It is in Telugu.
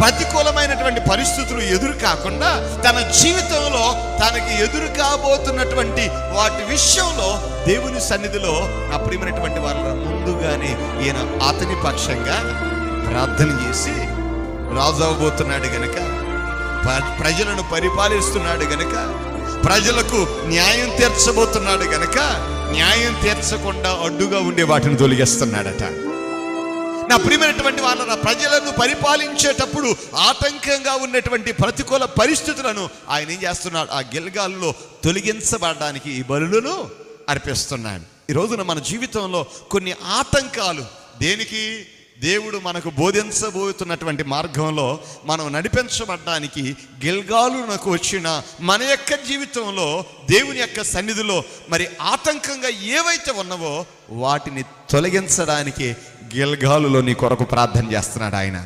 ప్రతికూలమైనటువంటి పరిస్థితులు ఎదురు కాకుండా తన జీవితంలో తనకి ఎదురు కాబోతున్నటువంటి వాటి విషయంలో దేవుని సన్నిధిలో నా ప్రియమైనటువంటి వాళ్ళ ముందుగానే ఈయన అతని పక్షంగా ప్రార్థన చేసి రాజు అవబోతున్నాడు గనక, ప్రజలను పరిపాలిస్తున్నాడు గనక, ప్రజలకు న్యాయం తీర్చబోతున్నాడు గనక న్యాయం తీర్చకుండా అడ్డుగా ఉండే వాటిని తొలగిస్తున్నాడట. నా ప్రియమైనటువంటి వాళ్ళ ప్రజలను పరిపాలించేటప్పుడు ఆటంకంగా ఉన్నటువంటి ప్రతికూల పరిస్థితులను ఆయన ఏం చేస్తున్నాడు? ఆ గిల్గాల్లో తొలగించబడడానికి ఈ బలులను అర్పిస్తున్నాడు. ఈ రోజున మన జీవితంలో కొన్ని ఆటంకాలు, దేనికి? దేవుడు మనకు బోధించబోతున్నటువంటి మార్గంలో మనం నడిపించబడడానికి గిల్గాలునకు వచ్చిన మన యొక్క జీవితంలో దేవుని యొక్క సన్నిధిలో మరి ఆటంకంగా ఏవైతే ఉన్నావో వాటిని తొలగించడానికి గిల్గాలులో నీ కొరకు ప్రార్థన చేస్తున్నాడు ఆయన.